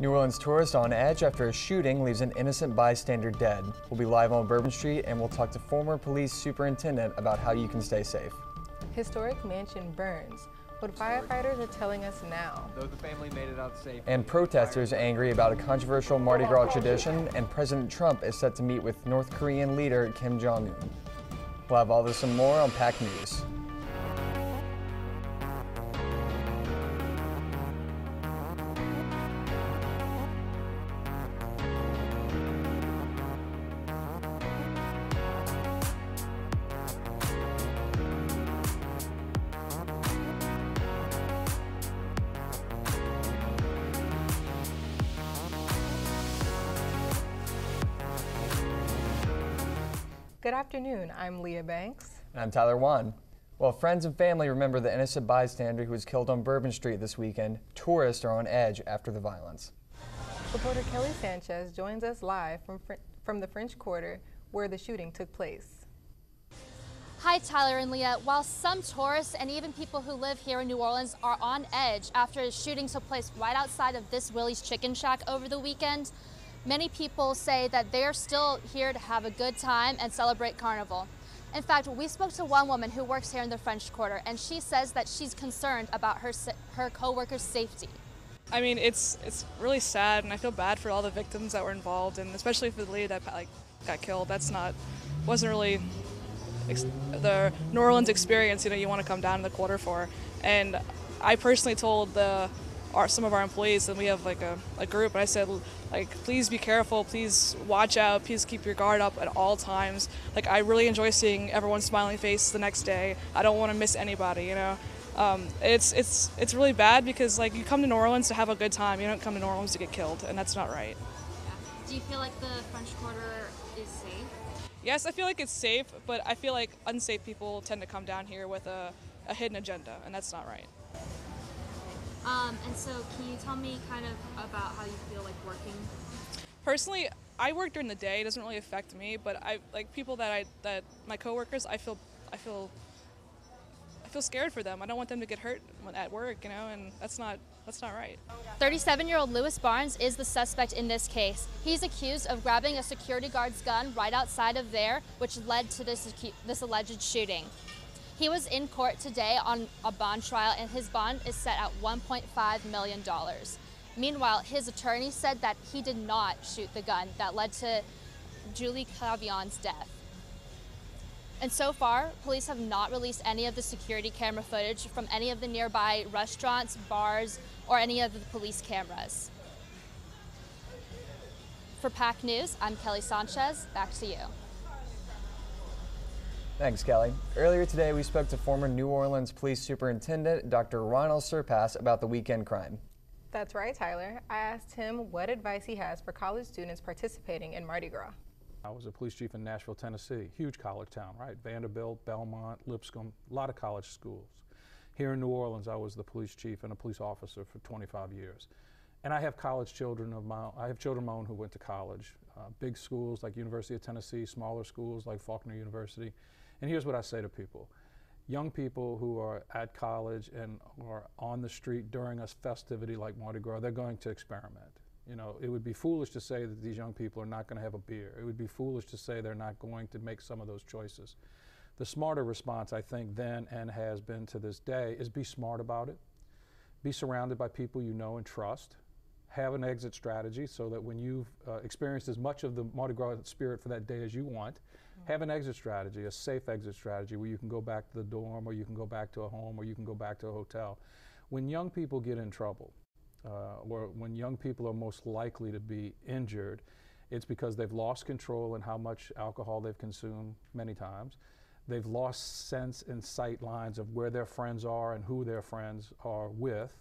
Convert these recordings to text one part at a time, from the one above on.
New Orleans tourist on edge after a shooting leaves an innocent bystander dead. We'll be live on Bourbon Street and we'll talk to former police superintendent about how you can stay safe. Historic mansion burns. What firefighters are telling us now. Though the family made it out safe. And protesters angry about a controversial Mardi Gras tradition, and President Trump is set to meet with North Korean leader Kim Jong-un. We'll have all this and more on PAC News. Good afternoon, I'm Leah Banks. And I'm Tyler Wann. While friends and family remember the innocent bystander who was killed on Bourbon Street this weekend, tourists are on edge after the violence. Reporter Kellie Sanchez joins us live from the French Quarter where the shooting took place. Hi Tyler and Leah. While some tourists and even people who live here in New Orleans are on edge after a shooting took place right outside of this Willie's Chicken Shack over the weekend, many people say that they're still here to have a good time and celebrate Carnival. In fact, we spoke to one woman who works here in the French Quarter, and she says that she's concerned about her co-workers' safety. I mean, it's really sad, and I feel bad for all the victims that were involved, and especially for the lady that got killed. Wasn't really the New Orleans experience, you want to come down to the quarter for. And I personally told some of our employees, and we have a group, and I said, please be careful, please watch out, please keep your guard up at all times. I really enjoy seeing everyone's smiling face the next day. I don't want to miss anybody, It's really bad because you come to New Orleans to have a good time. You don't come to New Orleans to get killed, and that's not right. Yeah. Do you feel like the French Quarter is safe? Yes, I feel like it's safe, but I feel like unsafe people tend to come down here with a hidden agenda, and that's not right. And so can you tell me kind of about how you feel like working? Personally, I work during the day. It doesn't really affect me, but people that my coworkers, I feel scared for them. I don't want them to get hurt at work, and that's not right. 37-year-old Louis Barnes is the suspect in this case. He's accused of grabbing a security guard's gun right outside of there, which led to this alleged shooting. He was in court today on a bond trial, and his bond is set at $1.5 million. Meanwhile, his attorney said that he did not shoot the gun that led to Julie Clavion's death. And so far, police have not released any of the security camera footage from any of the nearby restaurants, bars, or any of the police cameras. For PAC News, I'm Kellie Sanchez. Back to you. Thanks, Kellie. Earlier today, we spoke to former New Orleans Police Superintendent Dr. Ronald Surpass about the weekend crime. That's right, Tyler. I asked him what advice he has for college students participating in Mardi Gras. I was a police chief in Nashville, Tennessee, huge college town, right? Vanderbilt, Belmont, Lipscomb, a lot of college schools. Here in New Orleans, I was the police chief and a police officer for 25 years. And I have children of my own who went to college. Big schools like University of Tennessee, smaller schools like Faulkner University. And here's what I say to people. Young people who are at college and are on the street during a festivity like Mardi Gras, they're going to experiment. It would be foolish to say that these young people are not going to have a beer. It would be foolish to say they're not going to make some of those choices. The smarter response, I think, then and has been to this day is be smart about it. Be surrounded by people you know and trust. Have an exit strategy so that when you've experienced as much of the Mardi Gras spirit for that day as you want, have an exit strategy, a safe exit strategy where you can go back to the dorm, or you can go back to a home, or you can go back to a hotel. When young people get in trouble, or when young people are most likely to be injured, it's because they've lost control in how much alcohol they've consumed many times. They've lost sense and sight lines of where their friends are and who their friends are with.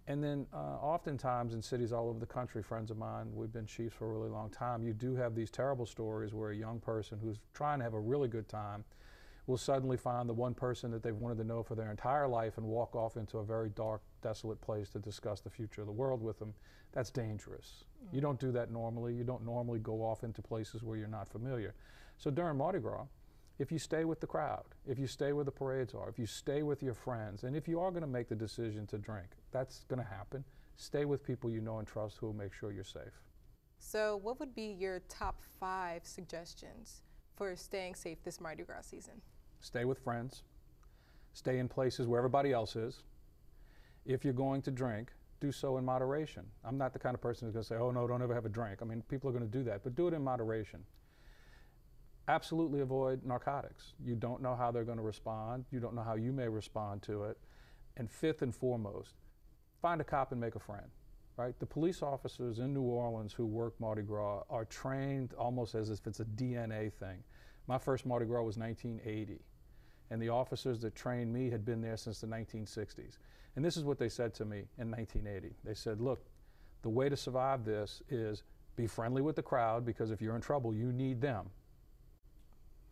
And then oftentimes in cities all over the country, friends of mine, we've been chiefs for a really long time, you do have these terrible stories where a young person who's trying to have a really good time will suddenly find the one person that they've wanted to know for their entire life and walk off into a very dark, desolate place to discuss the future of the world with them. That's dangerous. You don't do that normally. You don't normally go off into places where you're not familiar. So during Mardi Gras, if you stay with the crowd, if you stay where the parades are, if you stay with your friends, and if you are going to make the decision to drink, that's going to happen. Stay with people you know and trust who will make sure you're safe. So what would be your top 5 suggestions for staying safe this Mardi Gras season? Stay with friends. Stay in places where everybody else is. If you're going to drink, do so in moderation. I'm not the kind of person who's going to say, oh no, don't ever have a drink. I mean, people are going to do that, but do it in moderation. Absolutely avoid narcotics. You don't know how they're going to respond. You don't know how you may respond to it. And fifth and foremost, find a cop and make a friend, right? The police officers in New Orleans who work Mardi Gras are trained almost as if it's a DNA thing. My first Mardi Gras was 1980, and the officers that trained me had been there since the 1960s. And this is what they said to me in 1980. They said, look, the way to survive this is be friendly with the crowd, because if you're in trouble, you need them.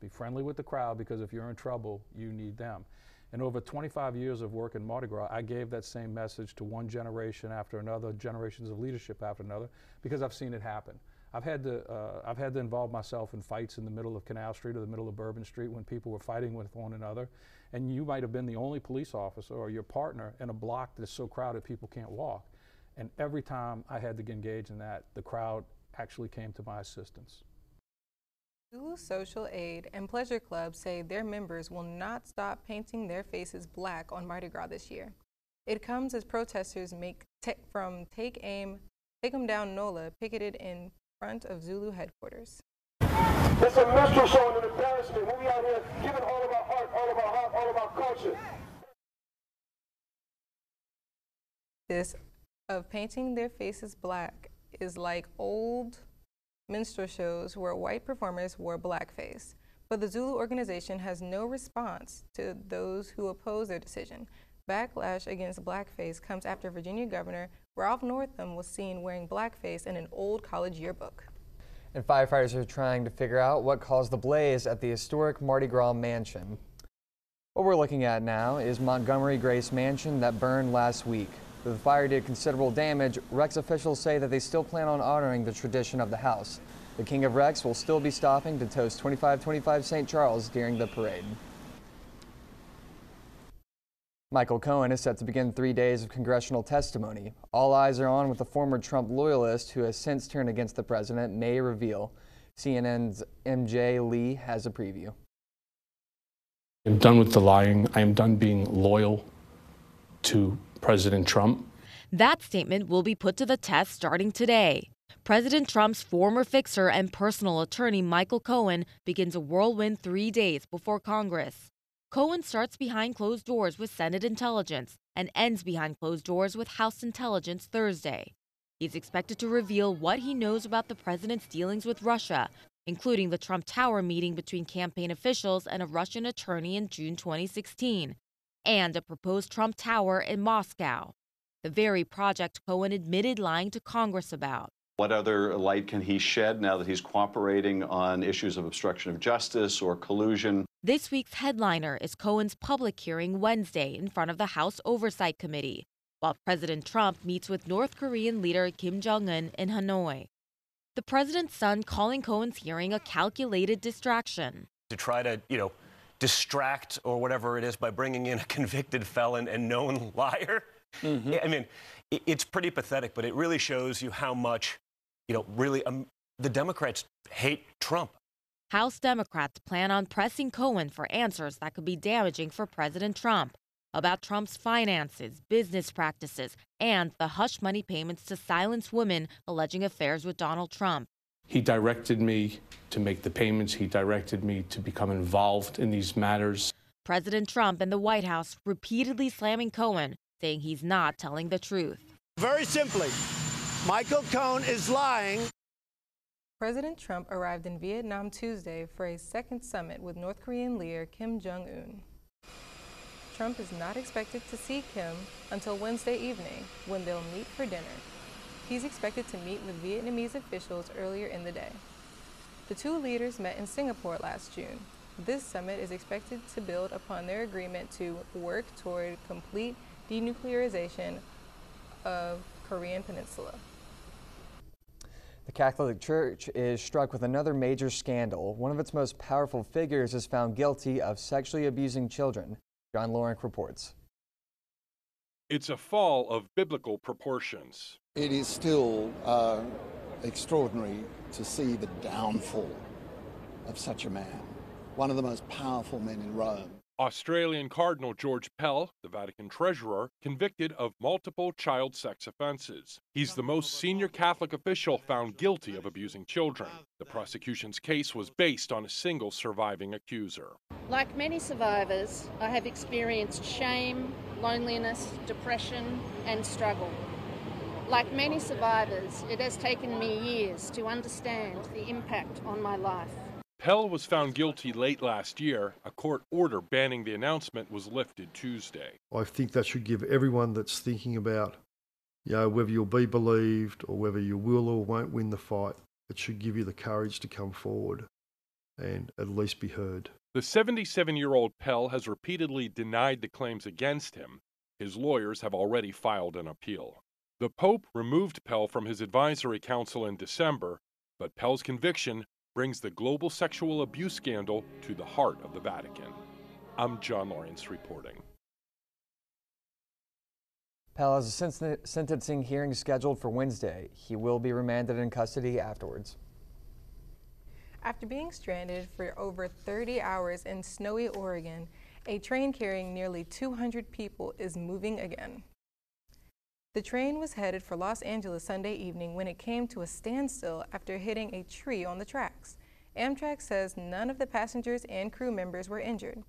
Be friendly with the crowd, because if you're in trouble, you need them. And over 25 years of work in Mardi Gras, I gave that same message to one generation after another, generations of leadership after another, because I've seen it happen. I've had to involve myself in fights in the middle of Canal Street or the middle of Bourbon Street when people were fighting with one another. And you might have been the only police officer or your partner in a block that's so crowded people can't walk. And every time I had to engage in that, the crowd actually came to my assistance. Zulu Social Aid and Pleasure Club say their members will not stop painting their faces black on Mardi Gras this year. It comes as protesters from Take 'em Down NOLA picketed in front of Zulu headquarters. It's a minstrel show and an embarrassment when we out here giving all of our art, all of our heart, all of our culture. This of painting their faces black is like old minstrel shows where white performers wore blackface. But the Zulu organization has no response to those who oppose their decision. Backlash against blackface comes after Virginia Governor Ralph Northam was seen wearing blackface in an old college yearbook. And firefighters are trying to figure out what caused the blaze at the historic Mardi Gras mansion. What we're looking at now is Montgomery Grace Mansion that burned last week. Though the fire did considerable damage, Rex officials say that they still plan on honoring the tradition of the house. The King of Rex will still be stopping to toast 2525 St. Charles during the parade. Michael Cohen is set to begin 3 days of congressional testimony. All eyes are on what the former Trump loyalist, who has since turned against the president, may reveal. CNN's MJ Lee has a preview. I'm done with the lying. I am done being loyal to President Trump. That statement will be put to the test starting today. President Trump's former fixer and personal attorney Michael Cohen begins a whirlwind 3 days before Congress. Cohen starts behind closed doors with Senate intelligence and ends behind closed doors with House intelligence Thursday. He's expected to reveal what he knows about the president's dealings with Russia, including the Trump Tower meeting between campaign officials and a Russian attorney in June 2016, and a proposed Trump Tower in Moscow, the very project Cohen admitted lying to Congress about. What other light can he shed now that he's cooperating on issues of obstruction of justice or collusion? This week's headliner is Cohen's public hearing Wednesday in front of the House Oversight Committee, while President Trump meets with North Korean leader Kim Jong-un in Hanoi. The president's son calling Cohen's hearing a calculated distraction. To try to, distract or whatever it is by bringing in a convicted felon and known liar. Mm-hmm. I mean, it's pretty pathetic, but it really shows you how much, the Democrats hate Trump. House Democrats plan on pressing Cohen for answers that could be damaging for President Trump about Trump's finances, business practices, and the hush money payments to silence women alleging affairs with Donald Trump. He directed me to make the payments. He directed me to become involved in these matters. President Trump and the White House repeatedly slamming Cohen, saying he's not telling the truth. Very simply, Michael Cohen is lying. President Trump arrived in Vietnam Tuesday for a second summit with North Korean leader Kim Jong-un. Trump is not expected to see Kim until Wednesday evening, when they'll meet for dinner. He's expected to meet with Vietnamese officials earlier in the day. The two leaders met in Singapore last June. This summit is expected to build upon their agreement to work toward complete denuclearization of Korean Peninsula. The Catholic Church is struck with another major scandal. One of its most powerful figures is found guilty of sexually abusing children. John Lorink reports. It's a fall of biblical proportions. It is still extraordinary to see the downfall of such a man, one of the most powerful men in Rome. Australian Cardinal George Pell, the Vatican treasurer, convicted of multiple child sex offenses. He's the most senior Catholic official found guilty of abusing children. The prosecution's case was based on a single surviving accuser. Like many survivors, I have experienced shame, loneliness, depression, and struggle. Like many survivors, it has taken me years to understand the impact on my life. Pell was found guilty late last year. A court order banning the announcement was lifted Tuesday. I think that should give everyone that's thinking about, whether you'll be believed or whether you will or won't win the fight, it should give you the courage to come forward and at least be heard. The 77-year-old Pell has repeatedly denied the claims against him. His lawyers have already filed an appeal. The Pope removed Pell from his advisory council in December, but Pell's conviction brings the global sexual abuse scandal to the heart of the Vatican. I'm John Lawrence reporting. Pell has a sentencing hearing scheduled for Wednesday. He will be remanded in custody afterwards. After being stranded for over 30 hours in snowy Oregon, a train carrying nearly 200 people is moving again. The train was headed for Los Angeles Sunday evening when it came to a standstill after hitting a tree on the tracks. Amtrak says none of the passengers and crew members were injured.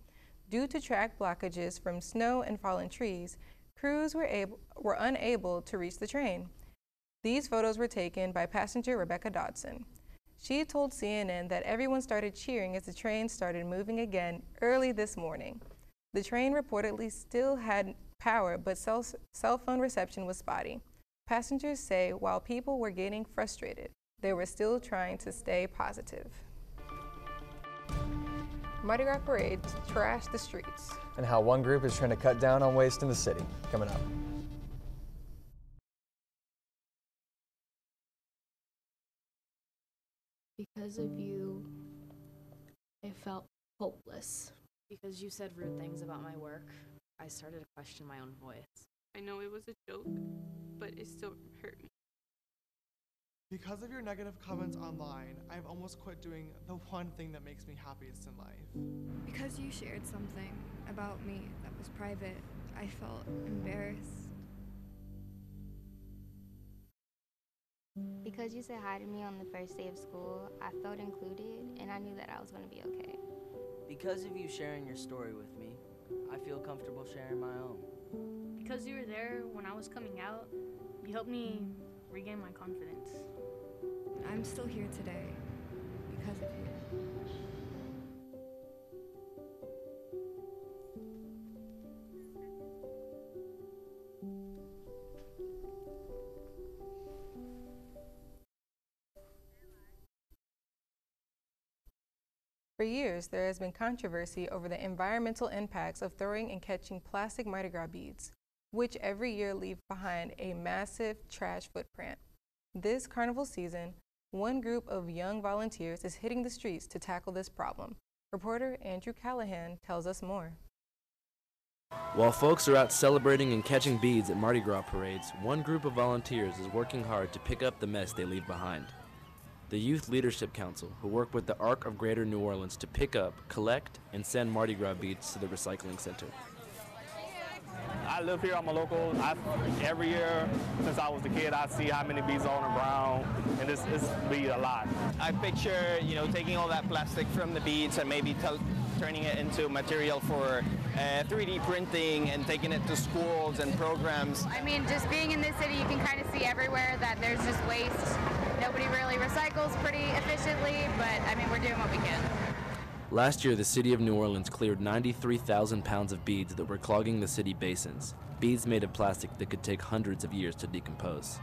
Due to track blockages from snow and fallen trees, crews were unable to reach the train. These photos were taken by passenger Rebecca Dodson. She told CNN that everyone started cheering as the train started moving again early this morning. The train reportedly still had power, but cell phone reception was spotty. Passengers say while people were getting frustrated, they were still trying to stay positive. Mardi Gras parades trash the streets. And how one group is trying to cut down on waste in the city. Coming up. Because of you, I felt hopeless. Because you said rude things about my work, I started to question my own voice. I know it was a joke, but it still hurt me. Because of your negative comments online, I've almost quit doing the one thing that makes me happiest in life. Because you shared something about me that was private, I felt embarrassed. Because you said hi to me on the first day of school, I felt included and I knew that I was going to be okay. Because of you sharing your story with me, I feel comfortable sharing my own. Because you were there when I was coming out, you helped me regain my confidence. I'm still here today because of you. For years, there has been controversy over the environmental impacts of throwing and catching plastic Mardi Gras beads, which every year leave behind a massive trash footprint. This carnival season, one group of young volunteers is hitting the streets to tackle this problem. Reporter Andrew Callahan tells us more. While folks are out celebrating and catching beads at Mardi Gras parades, one group of volunteers is working hard to pick up the mess they leave behind. The Youth Leadership Council, who work with the Arc of Greater New Orleans to pick up, collect, and send Mardi Gras beads to the recycling center. I live here, I'm a local. Every year since I was a kid, I see how many beads are on the ground, and it's be a lot. I picture, taking all that plastic from the beads and maybe turning it into material for 3D printing and taking it to schools and programs. I mean, just being in this city, you can kind of see everywhere that there's just waste. Nobody really recycles pretty efficiently, but I mean, we're doing what we can. Last year, the city of New Orleans cleared 93,000 pounds of beads that were clogging the city basins. Beads made of plastic that could take hundreds of years to decompose.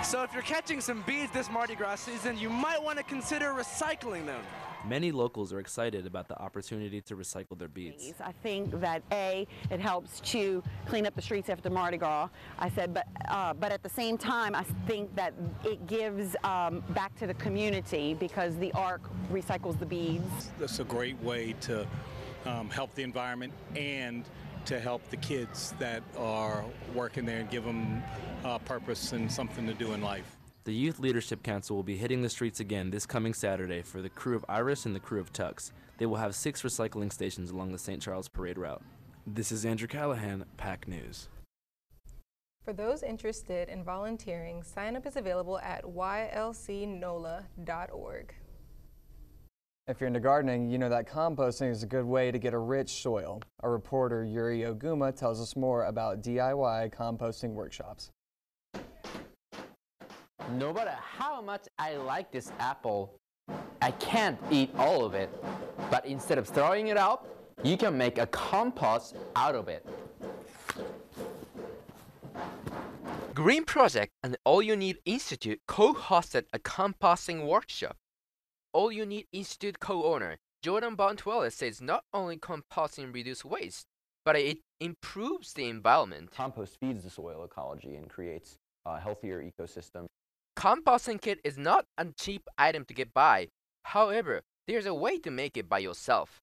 So if you're catching some beads this Mardi Gras season, you might want to consider recycling them. Many locals are excited about the opportunity to recycle their beads. I think that it helps to clean up the streets after Mardi Gras. I said, but at the same time, I think that it gives back to the community because the ARC recycles the beads. That's a great way to help the environment and to help the kids that are working there and give them purpose and something to do in life. The Youth Leadership Council will be hitting the streets again this coming Saturday for the crew of Iris and the crew of Tux. They will have 6 recycling stations along the St. Charles Parade route. This is Andrew Callahan, PAC News. For those interested in volunteering, sign-up is available at ylcnola.org. If you're into gardening, you know that composting is a good way to get a rich soil. Our reporter Yuri Oguma tells us more about DIY composting workshops. No matter how much I like this apple, I can't eat all of it. But instead of throwing it out, you can make a compost out of it. Green Project and All You Need Institute co-hosted a composting workshop. All You Need Institute co-owner Jordan Bontuella says not only composting reduces waste, but it improves the environment. Compost feeds the soil ecology and creates a healthier ecosystem. Composting kit is not a cheap item to get by. However, there's a way to make it by yourself.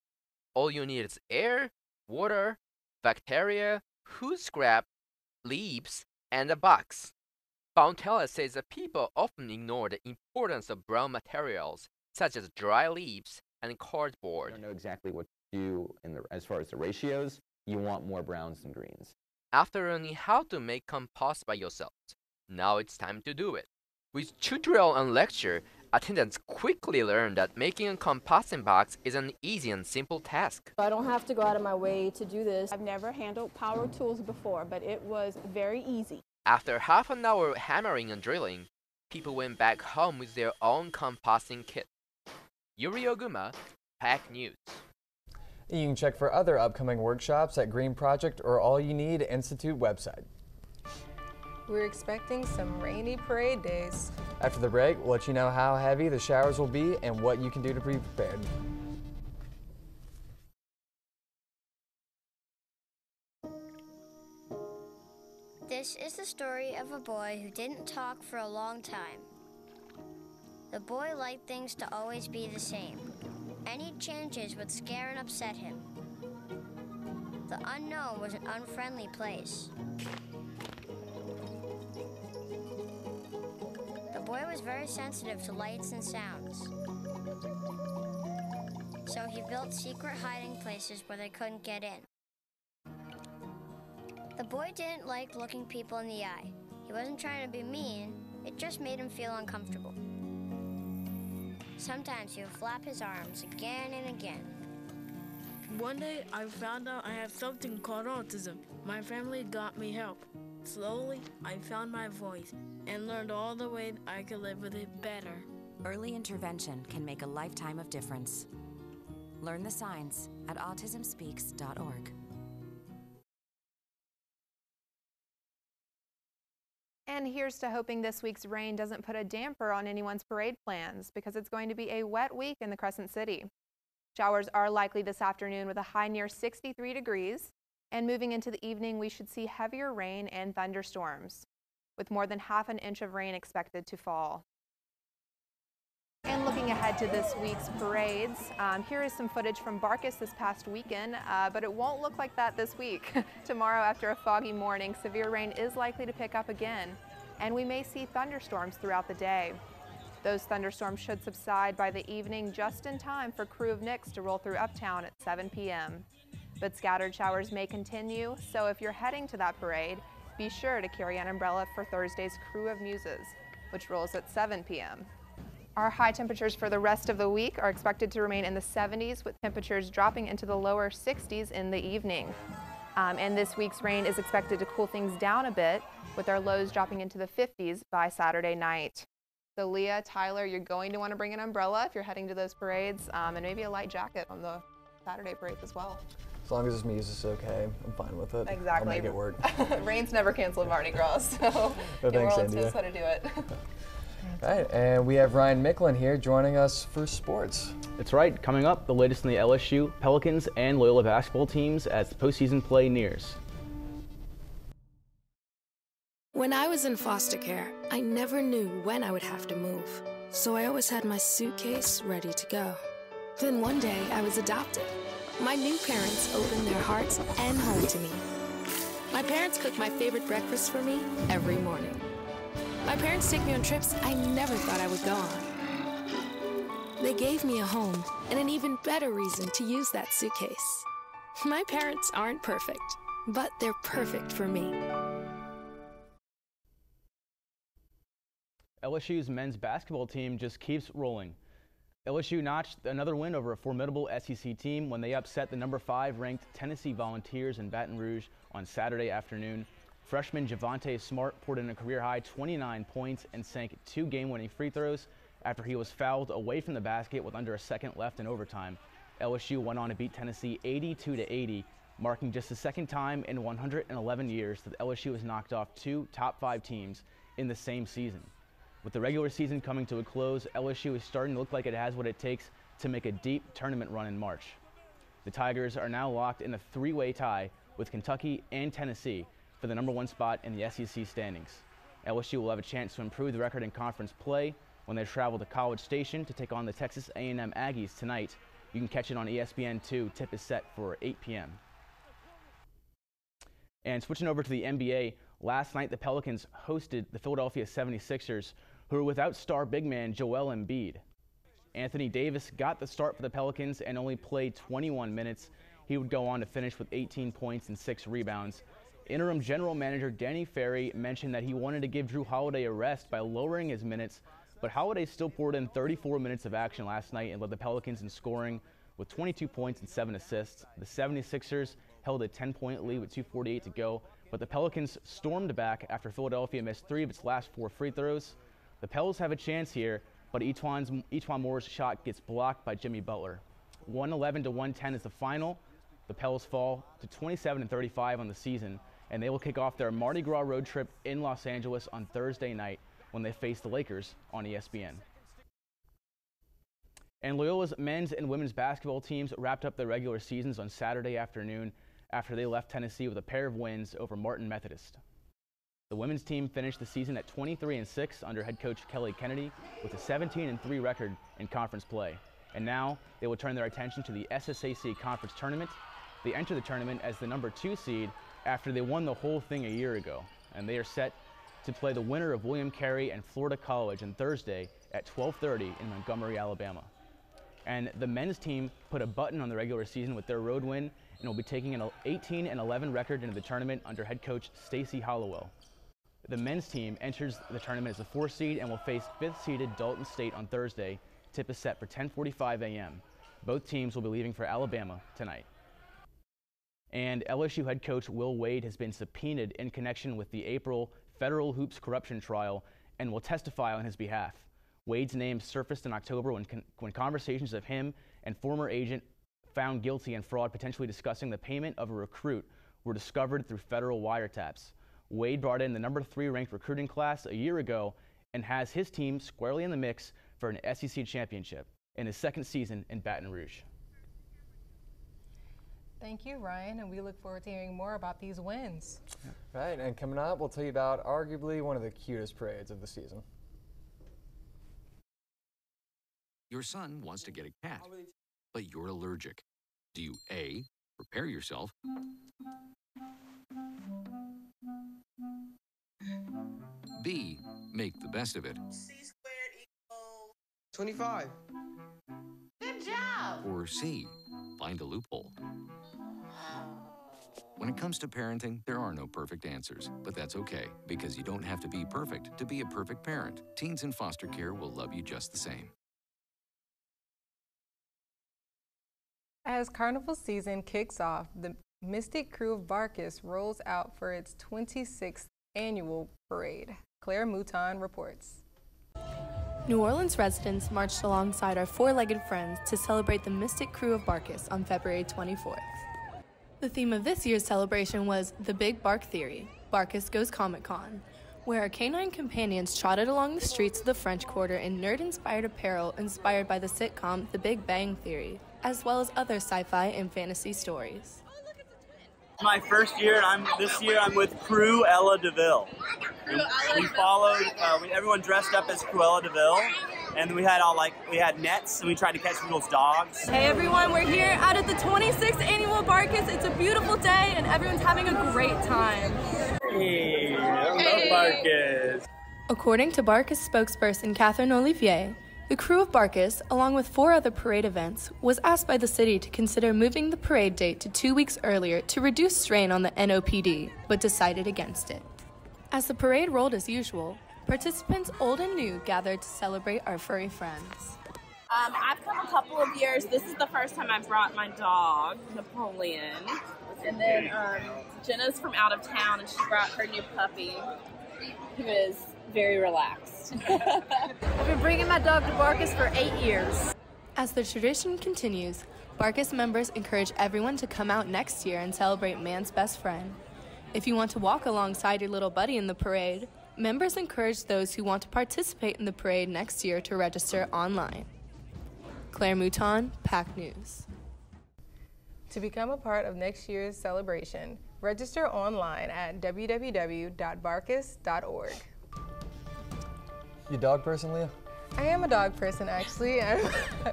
All you need is air, water, bacteria, food scrap, leaves, and a box. Bontuella says that people often ignore the importance of brown materials, such as dry leaves and cardboard. You don't know exactly what to do as far as the ratios. You want more browns than greens. After learning how to make compost by yourself, now it's time to do it. With tutorial and lecture, attendants quickly learn that making a composting box is an easy and simple task. I don't have to go out of my way to do this. I've never handled power tools before, but it was very easy. After half an hour hammering and drilling, people went back home with their own composting kit. Yuri Oguma, PAC News. You can check for other upcoming workshops at Green Project or All You Need Institute website. We're expecting some rainy parade days. After the break, we'll let you know how heavy the showers will be and what you can do to be prepared. This is the story of a boy who didn't talk for a long time. The boy liked things to always be the same. Any changes would scare and upset him. The unknown was an unfriendly place. The boy was very sensitive to lights and sounds. So he built secret hiding places where they couldn't get in. The boy didn't like looking people in the eye. He wasn't trying to be mean, it just made him feel uncomfortable. Sometimes he would flap his arms again and again. One day I found out I have something called autism. My family got me help. Slowly, I found my voice and learned all the ways I could live with it better. Early intervention can make a lifetime of difference. Learn the signs at autismspeaks.org. And here's to hoping this week's rain doesn't put a damper on anyone's parade plans, because it's going to be a wet week in the Crescent City. Showers are likely this afternoon with a high near 63 degrees, and moving into the evening we should see heavier rain and thunderstorms, with more than half an inch of rain expected to fall. And looking ahead to this week's parades, here is some footage from Barkus this past weekend, but it won't look like that this week. Tomorrow, after a foggy morning, severe rain is likely to pick up again, and we may see thunderstorms throughout the day. Those thunderstorms should subside by the evening, just in time for Crew of Nix to roll through Uptown at 7 p.m. But scattered showers may continue, so if you're heading to that parade, be sure to carry an umbrella for Thursday's Crew of Muses, which rolls at 7 p.m. Our high temperatures for the rest of the week are expected to remain in the 70s, with temperatures dropping into the lower 60s in the evening. And this week's rain is expected to cool things down a bit, with our lows dropping into the 50s by Saturday night. So Leah, Tyler, you're going to want to bring an umbrella if you're heading to those parades, and maybe a light jacket on the Saturday parades as well. As long as this music is okay, I'm fine with it. Exactly. I'll make it work. Rain's never canceled Mardi Gras, so No, New thanks, Orleans India. knows how to do it. All right, and we have Ryan Micklin here joining us for sports. That's right. Coming up, the latest in the LSU, Pelicans, and Loyola basketball teams as the postseason play nears. When I was in foster care, I never knew when I would have to move, so I always had my suitcase ready to go. Then one day, I was adopted. My new parents opened their hearts and home to me. My parents cook my favorite breakfast for me every morning. My parents take me on trips I never thought I would go on. They gave me a home and an even better reason to use that suitcase. My parents aren't perfect, but they're perfect for me. LSU's men's basketball team just keeps rolling. LSU notched another win over a formidable SEC team when they upset the number 5 ranked Tennessee Volunteers in Baton Rouge on Saturday afternoon. Freshman Javonte Smart poured in a career-high 29 points and sank 2 game-winning free throws after he was fouled away from the basket with under a second left in overtime. LSU went on to beat Tennessee 82-80, marking just the second time in 111 years that LSU has knocked off 2 top-5 teams in the same season. With the regular season coming to a close, LSU is starting to look like it has what it takes to make a deep tournament run in March. The Tigers are now locked in a 3-way tie with Kentucky and Tennessee for the number 1 spot in the SEC standings. LSU will have a chance to improve the record in conference play when they travel to College Station to take on the Texas A&M Aggies tonight. You can catch it on ESPN2. Tip is set for 8 p.m. And switching over to the NBA, last night the Pelicans hosted the Philadelphia 76ers, who are without star big man Joel Embiid. Anthony Davis got the start for the Pelicans and only played 21 minutes. He would go on to finish with 18 points and 6 rebounds. Interim general manager Danny Ferry mentioned that he wanted to give Drew Holiday a rest by lowering his minutes, but Holiday still poured in 34 minutes of action last night and led the Pelicans in scoring with 22 points and 7 assists. The 76ers held a 10-point lead with 2:48 to go, but the Pelicans stormed back after Philadelphia missed 3 of its last 4 free throws. The Pels have a chance here, but E'Twaun Moore's shot gets blocked by Jimmy Butler. 111-110 is the final. The Pels fall to 27-35 on the season, and they will kick off their Mardi Gras road trip in Los Angeles on Thursday night when they face the Lakers on ESPN. And Loyola's men's and women's basketball teams wrapped up their regular seasons on Saturday afternoon after they left Tennessee with a pair of wins over Martin Methodist. The women's team finished the season at 23-6 under head coach Kellie Kennedy with a 17-3 record in conference play. And now they will turn their attention to the SSAC conference tournament. They enter the tournament as the number 2 seed after they won the whole thing a year ago. And they are set to play the winner of William Carey and Florida College on Thursday at 12:30 in Montgomery, Alabama. And the men's team put a button on the regular season with their road win and will be taking an 18-11 record into the tournament under head coach Stacey Hollowell. The men's team enters the tournament as a 4 seed and will face 5th-seeded Dalton State on Thursday. Tip is set for 10:45 a.m. Both teams will be leaving for Alabama tonight. And LSU head coach Will Wade has been subpoenaed in connection with the April federal hoops corruption trial and will testify on his behalf. Wade's name surfaced in October when conversations of him and former agent found guilty in fraud, potentially discussing the payment of a recruit, were discovered through federal wiretaps. Wade brought in the number 3 ranked recruiting class a year ago and has his team squarely in the mix for an SEC championship in his 2nd season in Baton Rouge. Thank you, Ryan, and we look forward to hearing more about these wins. Right, and coming up, we'll tell you about arguably one of the cutest parades of the season. Your son wants to get a cat, but you're allergic. Do you A, prepare yourself, B, make the best of it, C² = 25. Good job! Or C, find a loophole? When it comes to parenting, there are no perfect answers, but that's okay, because you don't have to be perfect to be a perfect parent. Teens in foster care will love you just the same. As carnival season kicks off, the Mystic Crew of Barkus rolls out for its 26th annual parade. Claire Mouton reports. New Orleans residents marched alongside our four-legged friends to celebrate the Mystic Crew of Barkus on February 24th. The theme of this year's celebration was The Big Bark Theory, Barkus Goes Comic-Con, where our canine companions trotted along the streets of the French Quarter in nerd-inspired apparel inspired by the sitcom The Big Bang Theory, as well as other sci-fi and fantasy stories. My first year, and this year I'm with Cruella de Vil. We followed, everyone dressed up as Cruella de Vil, And then we had nets, and we tried to catch people's dogs. Hey everyone, we're here out at the 26th annual Barkus. It's a beautiful day, and everyone's having a great time. Hey, I love Barkus. According to Barkus spokesperson Catherine Olivier, the crew of Barkus, along with 4 other parade events, was asked by the city to consider moving the parade date to 2 weeks earlier to reduce strain on the NOPD, but decided against it. As the parade rolled as usual, participants old and new gathered to celebrate our furry friends. I've come a couple of years. This is the first time I've brought my dog, Napoleon. And then Jenna's from out of town, and she brought her new puppy, who is very relaxed. I've been bringing my dog to Barkus for 8 years. As the tradition continues, Barkus members encourage everyone to come out next year and celebrate man's best friend. If you want to walk alongside your little buddy in the parade, members encourage those who want to participate in the parade next year to register online. Claire Mouton, PAC News. To become a part of next year's celebration, register online at www.barkus.org. You a dog person, Leah? I am a dog person, actually. I'm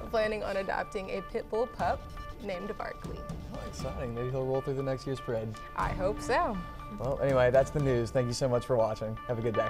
planning on adopting a pit bull pup named Barkley. Oh, exciting. Maybe he'll roll through the next year's parade. I hope so. Well, anyway, that's the news. Thank you so much for watching. Have a good day.